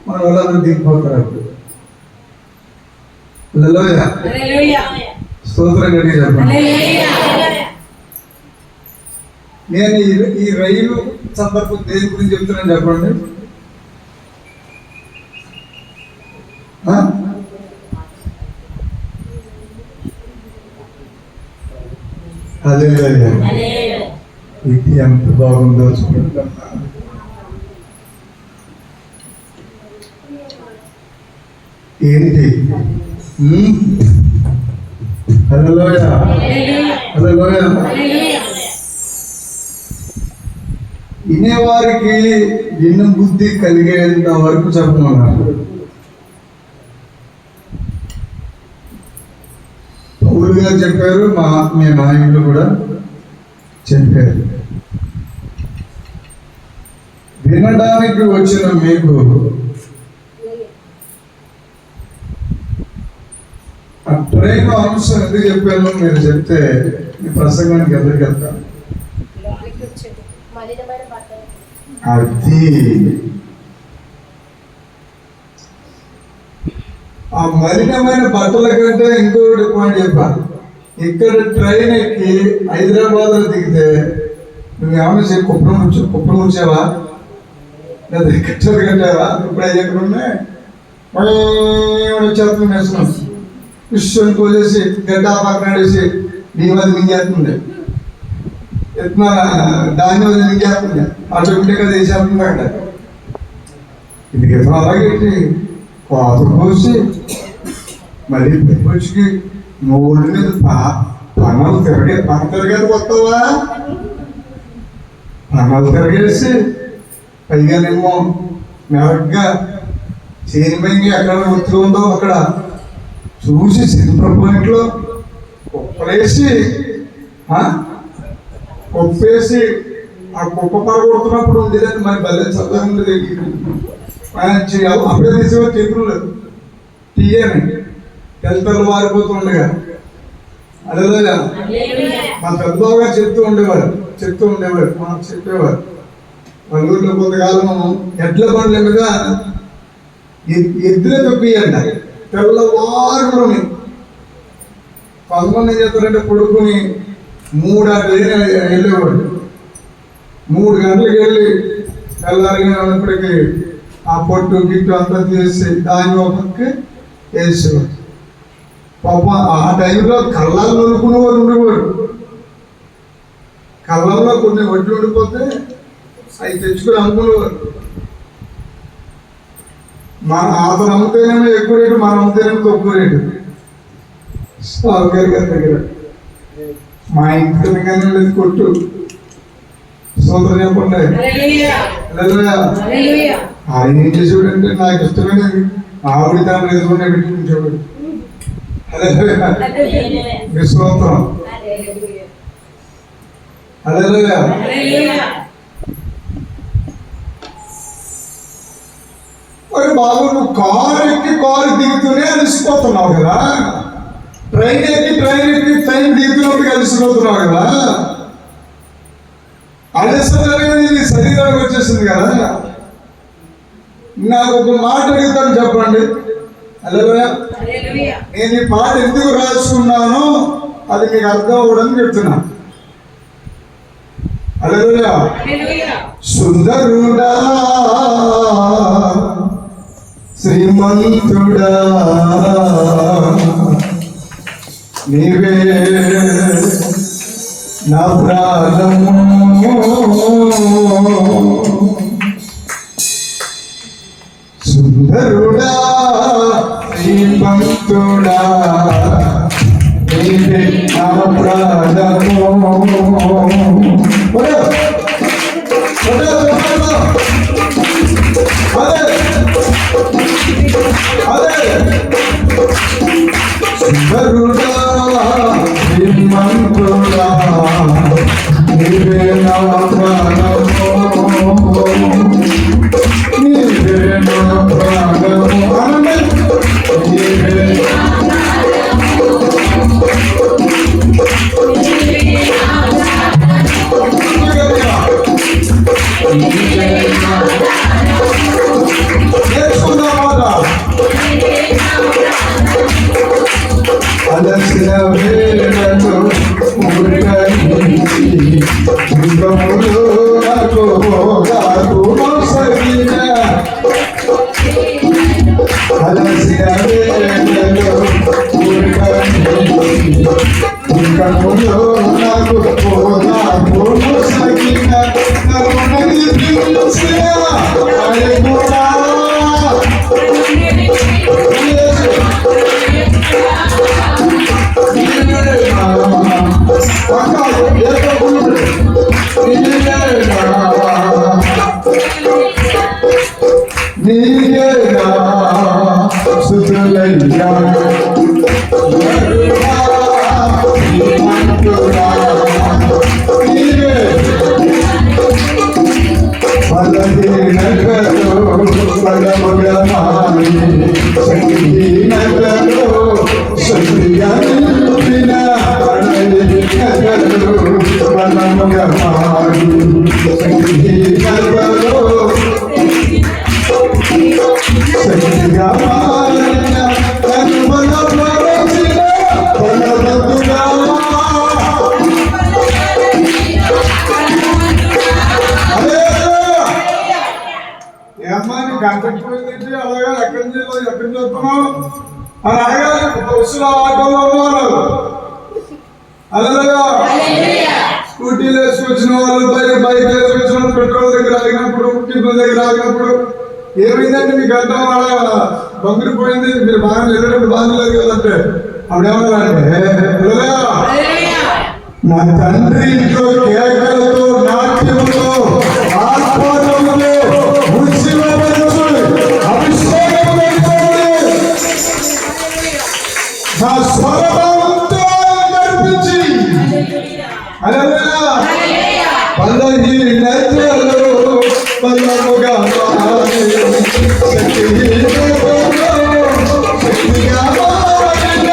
మన వాళ్ళందరూ దిగిపోతారు. స్తోత్రం గట్టిగా చెప్పండి. నేను ఈ రైలు సందర్భం దేని గురించి చెప్తున్నాను చెప్పండి. అదే ఇది ఎంత బాగుందో చూడండి. ఏంటి? హల్లెలూయా, హల్లెలూయా. వినేవారికి విన్న బుద్ధి కలిగేంత వరకు చెప్పమన్నారు. పౌలు గారు చెప్పారు, మా ఆత్మీయ నాయకులు కూడా చెప్పారు. వినడానికి వచ్చిన మీకు ఆ ట్రైన్ అంశం ఎందుకు చెప్పాను మీరు చెప్తే మీ ప్రసంగానికి ఎదురుకి వెళ్తాను. అది ఆ మలినమైన బట్టల కంటే ఇంకొకటి పాయింట్ చెప్పాను. ఇక్కడ ట్రైన్ ఎక్కి హైదరాబాద్ లో దిగితే నువ్వేమన్నా కుప్పం ఉంచావా లేదా కట్టలు కట్టావా? ఇప్పుడు అవి ఎక్కడ ఉన్నాయి, చేతులు వేస్తున్నాం, విషయం కోసేసి గడ్డ పక్కడేసి నీవది మింగేస్తుంది, ఎత్తున దాన్ని వదిలి మింగేస్తుంది, ఆటోమేటిక్గా తీసేస్తుంది అక్కడ. ఇది ఎత్తు అలాగే కోత కోసి మళ్ళీ పెట్టుకొచ్చి మూడు మీద పనులు తిరగేది వస్తావా? పనులు తిరగేసి పైగానేమో మెరగ్గా చేరిపోయి ఎక్కడ ఒత్తి ఉందో అక్కడ చూసి సెంటర్ పాయింట్లో కుప్పలేసి కుప్పేసి ఆ కుప్ప పరగొడుతున్నప్పుడు ఉంది లేని మరి భలే చల్లగా ఉండేది. అప్పుడే తీసేవారు చెప్పులు తీయని తెల్లతలు వారిపోతుండగా. అదే మా పెద్దగా చెప్తూ ఉండేవారు మాకు చెప్పేవారు. వాళ్ళ ఊరిలో కొంతకాలం ఎడ్ల బండ్ల మీద ఎద్దులే తప్పియంట తెల్లవారులోని. కొంతమంది ఏం చేస్తారంటే కొడుకుని 3 గంటలకి వెళ్ళేవాడు. 3 గంటలకు వెళ్ళి తెల్లారిగా ఉన్నప్పటికీ ఆ పొట్టు గిట్టు అంతా తీసి దాని ఒకకి వేసేవాడు. పాప ఆ టైంలో కళ్ళాలు నూరుకునేవారు ఉండేవాడు. కళ్ళల్లో కొన్ని వడ్లు ఉండిపోతే అవి తెచ్చుకుని అమ్ముకునేవారు. అతను అమ్ముతేనేమో ఎక్కువ రేటు, మనం అమ్ముతేనేమో తక్కువ రేటు. గారి దగ్గర మా ఇంటి కానీ లేదు కొట్టు. సోదరు చెప్పండి. ఆయన ఏం చేసేవాడంటే నాకు ఇష్టమైనది ఆవిడ తాను ఎదుగునే పెట్టుకుంటాడు. విశ్వాసం. మరి బాబు నువ్వు కారు ఎక్కి కారు దిగుతూనే అలసిపోతున్నావు కదా, ట్రైన్ ఎక్కి ట్రైన్ దిగుతున్నప్పుడు అలసిపోతున్నావు కదా, అలసట అనేది శరీరానికి వచ్చేసింది కదా. నాకు ఒక మాట అడుగుతాను చెప్పండి. హల్లెలూయా. నేను ఈ పాట ఎందుకు రాసుకున్నానో అది మీకు అర్థం అవ్వడం చెప్తున్నా. హల్లెలూయా. సుందరుడా శ్రీమంతుడా నీవే నా ప్రాణము, సుందరుడా శ్రీమంతుడా నీవే నా ప్రాణము. సుందరుడా శ్రీమంతుడా నీవే నా ప్రాణము, నీవే నా ప్రాణము, నీవే అలసిన వేళలో ఉరికరించి యుగములో నాకు మోసగిన, అలసిన వేళలో ఉరికరించి యుగములో నాకు మోసగిన కరుణని పిలిచిన అయముడా నీయేనా సుతులయ్యా బలహీనతలో బలముగా మారి శక్తిహీనతలో శక్తిగా నిలిపిన బలహీనతలో బలముగా మారి శక్తిహీనతలో శక్తిగా మారిన కనుమల ప్రవచిన బలవంతుడా ఏమ్మాని గంటపోయింది అలాగే ఎక్కడి చెప్తున్నావు అని అడగాలి. బస్సులో ఆటోలో ఉన్నారు, అలాగా స్కూటీలు వేసుకొచ్చిన వాళ్ళు, బైక్ వేసుకొచ్చిన వాళ్ళు, పెట్రోల్ దగ్గర ఆగినప్పుడు, టిఫిన్ దగ్గర ఆగినప్పుడు ఏమైందంటే మీకు అర్థం అలా బంగిరిపోయింది, మీరు బాగా ఎదురంటే బాధలేదు కదంటే అప్పుడు ఏమన్నారంటే, నా తండ్రి ఇంట్లో కేకలతో నాట్యముతో ఆత్మతో అభిషేకం నా స్వరభావంతో నడిపించి బలహీనతలో బలముగా మారి శక్తిహీనతలో శక్తిగా మారిన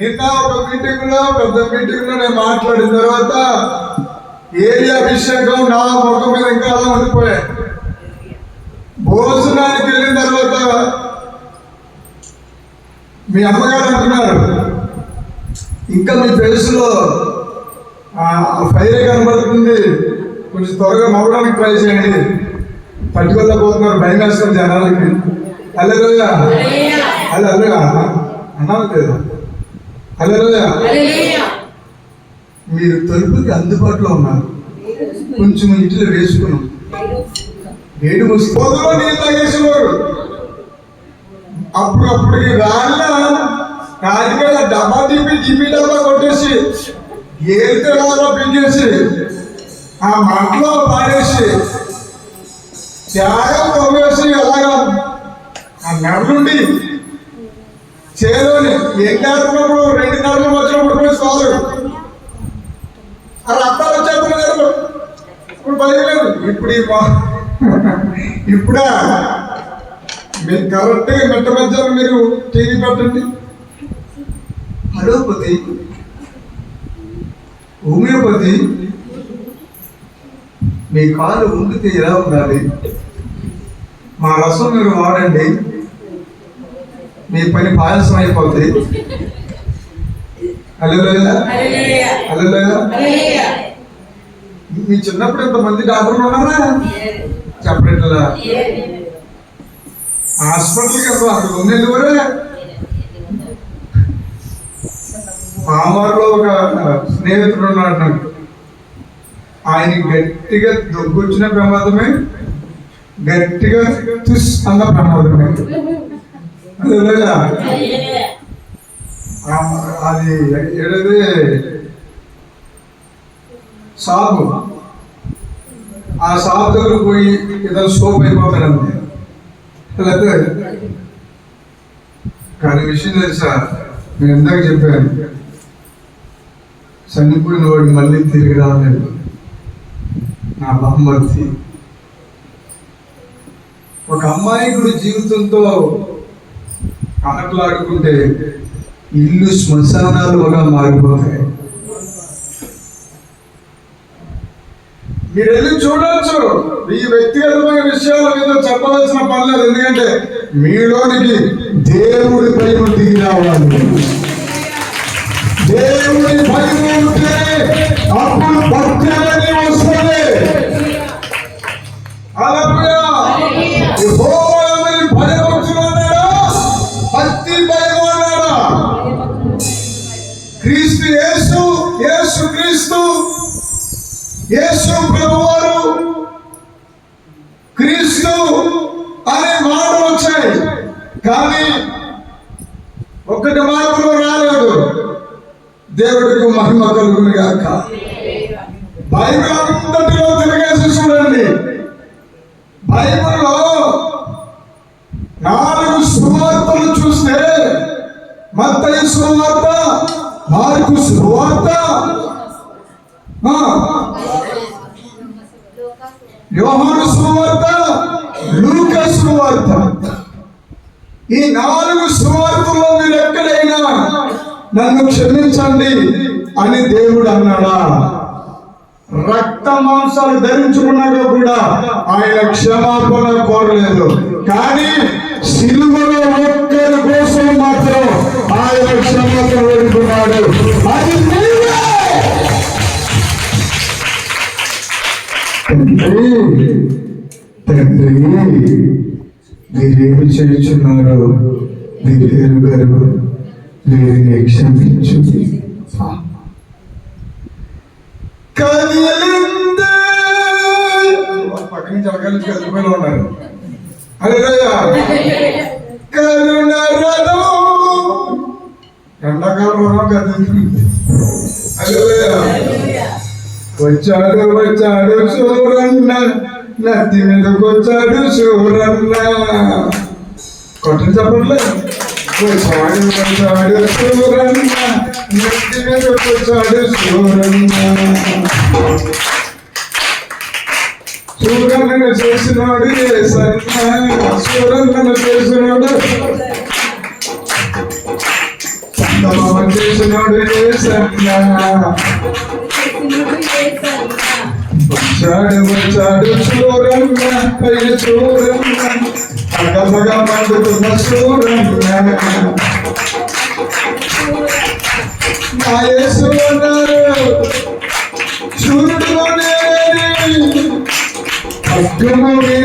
నిన్న ఒక మీటింగ్ లో, పెద్ద మీటింగ్ లో నేను మాట్లాడిన తర్వాత ఏరియా అభిషేకం నా ముఖం మీద ఇంకా అలా ఉండిపోయాయి. భోజనానికి వెళ్ళిన తర్వాత మీ అమ్మగారు అంటున్నారు, ఇంకా మీ ఫేస్ లో ఫైర్ కనబడుతుంది, కొంచెం త్వరగా నవ్వడానికి ట్రై చేయండి, పట్టుకోలేకపోతున్నారు, భయం వేస్తుంది జనాలకి. హల్లెలూయా, హల్లెలూయా అన్నాను లేదు, హల్లెలూయా. మీరు తలుపుకి అందుబాటులో ఉన్నారు, కొంచెం ఇంట్లో వేసుకున్నాం, వేడి వస్తుందో నీళ్ళు తాగేసేవారు. అప్పుడప్పటికి రాళ్ళ కాదిగా డబ్బా దిప్పి డబ్బా కొట్టేసి ఏలితే రాళ్ళ పిండేసి ఆ మంటలో పాడేసి త్యాగం తవ్వేసి అలాగా ఆ నెరలుండి చేలోని ఎండాడుతున్నప్పుడు 2 నెలలు వచ్చినప్పుడు పోయి చాలు ఆ రక్తాలు వచ్చేస్తున్నారు. ఇప్పుడు భయం లేదు. ఇప్పుడా మీరు కరెక్ట్గా మెట్ట మధ్యాహ్నం మీరు టీవీ పెట్టండి, అలోపతి, హోమియోపతి, మీ కాలు ఉండితే ఎలా ఉండాలి, మా రసం మీరు వాడండి, మీ పని పాయసం అయిపోతుంది. హల్లెలూయా, హల్లెలూయా. మీ చిన్నప్పుడు ఎంతమంది డాక్టర్లు ఉన్నారా చెప్పట్లా? హాస్పిటల్కి అక్కడ ఉన్నెళ్ళివరే. మామూలులో ఒక స్నేహితుడు ఉన్నాడు నాకు, ఆయన గట్టిగా దగ్గొచ్చిన ప్రమాదమే, గట్టిగా తుస్ అన్న ప్రమాదమే. అది ఏదైతే సాబు, ఆ సాబు దగ్గర పోయి ఏదైనా సోప్ అయిపోతాడంతే. కానీ విషయం తెలుసా, నేను ఇందాక చెప్పాను, చనిపోయిన వాడు మళ్ళీ తిరిగి రాలేదు. నా బామ్మర్తి ఒక అమ్మాయికుడి జీవితంతో ఆటలాడుకుంటే ఇల్లు శ్మశానాలుగా మారిపోతాయి. మీరు వెళ్ళి చూడొచ్చు. ఈ వ్యక్తిగతమైన విషయాల మీద చెప్పవలసిన పని లేదు, ఎందుకంటే మీలోనికి దేవుడి భయం దిగి రావాలి. దేవుడి భయం ఉంటే అప్పుడు భక్తి అనేది వస్తుంది. హల్లెలూయా. యెహోవాని భయపడుతున్నాడా, భక్తి భయం అన్నాడా? క్రీస్తు యేసు, యేసు క్రీస్తు, యేసు ప్రభువారు, క్రీస్తు అనే మాటలు వచ్చాయి, కానీ ఒక్కటి మాత్రం రాలేదు. దేవుడికి మహిమ కలుగును గాక. బైబిల్ అంతటిలో తిరిగేసి చూడండి. బైబిల్లో 4 సువార్తలు చూస్తే, మత్తయి సువార్త, మార్కు సువార్త, యోహాను సువార్త, లూకా సువార్త, ఈ 4 సువార్తల్లో మీరు ఎక్కడైనా నన్ను క్షమించండి అని దేవుడు అన్నాడా? రక్త మాంసాలు ధరించుకున్నాక కూడా ఆయన క్షమాపణ కోరలేదు, కానీ సిలువలో ఒక్కరి కోసం మాత్రం ఆయన క్షమాపణ వేడుకున్నాడు. అది తండ్రి, మీరేమి చేయుచున్నారో మీరు ఎరుగరు, వీరిని క్షమించు. పక్క నుంచి అక్కడి నుంచి కలిసిపోయిన ఉన్నారు. హల్లెలూయా. కరుణరథం, ఎండాకాలం కదులుతుంది. హల్లెలూయా. వచ్చాడు వచ్చాడు సూరన్న, నది మీదకి వచ్చాడు సూరన్న. కొట్టని చెప్పట్లే. వచ్చాడు వచ్చాడు సూరన్న, నది మీదకి వచ్చాడు సూరన్న. సూరన్నను చేసినాడు యేసన్న, సూరన్నను చేసినాడు. చందమామ చేసినోడు యేసయ్యా. వచ్చాడు చూరన్నా, పైన చూరన్నా, అగమగా మండుతున్న చూరన్నా. నా యేసు అన్నారు సూర్యుడులోనే అగ్గులోనే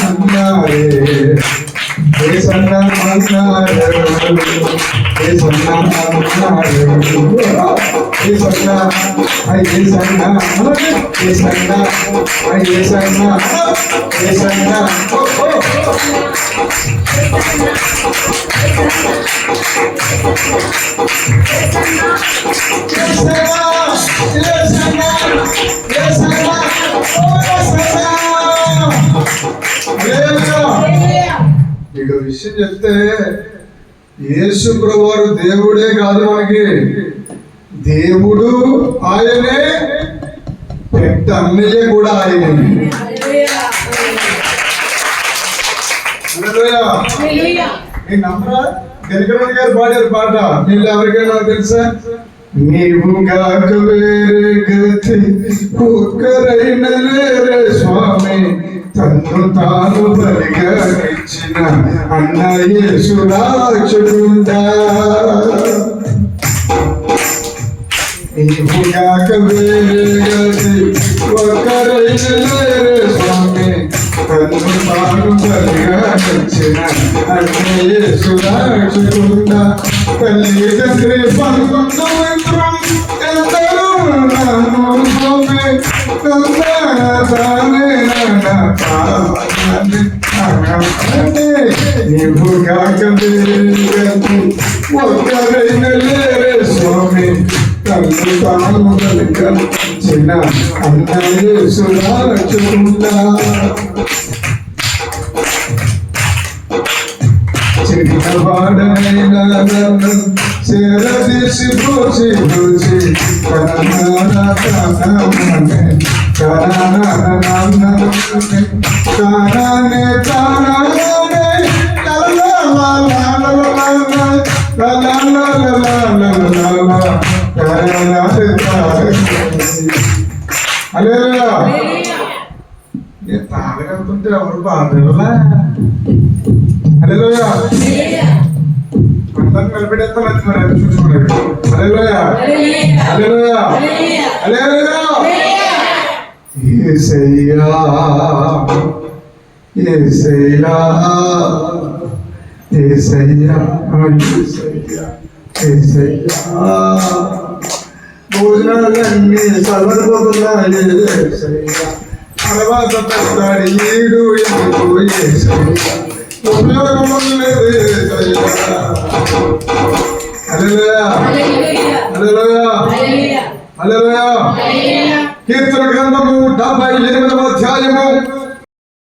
అన్నారే మీకు విషయం చెప్తే యేసు ప్రభువారు దేవుడే కాదు, మనకి దేవుడు ఆయనే, పెద్ద అన్నయ్య కూడా ఆయనే. నేను నమ్మరా? గెలికరణ గారు పాడారు పాట, వీళ్ళు ఎవరికైనా తెలుసా? నీవు గాక వేరే గతి ఒక్కరైన లేరే స్వామి, తన్ను తాను బలిగా ఇచ్చిన అన్న యేసు రాక్షసుడా. నీవు గాక వేరే గతి ఒక్కరైన లేరే స్వామి, తన్ను తాను బలిగా ఇచ్చిన అన్న యేసు రాక్షసుడా. తల్లిదండ్రి పండుగ ఎందరూ నన్ను నీవు కాక ఒక్కరైన లేరే స్వామి, తల్లి తాను కలిగించిన అన్న యేసు రాక్షసుడా. చిన్నవాడైన నన్ను చేరదీసి పోసి పోసి తాగలుగుతుంటే ఎవరు బాధలా హల్లెలూయా. అందరిని నిలబెడతామని మరి చూసుకోలేదు. హల్లెలూయా హల్లెలూయా హల్లెలూయా. యేసయ్యా యేసయ్యా యేసయ్యా యేసయ్యా. భోజనాలన్నీ సర్వపోతున్నాయి యేసయ్యా. తర్వాత పెడతాడు ఈడు ఎందుకు యేసయ్యా. ఉపయోగం లేదు యేసయ్యా. హల్లెలూయా హల్లెలూయా హల్లెలూయా. కీర్తన గ్రంథము 78వ అధ్యాయము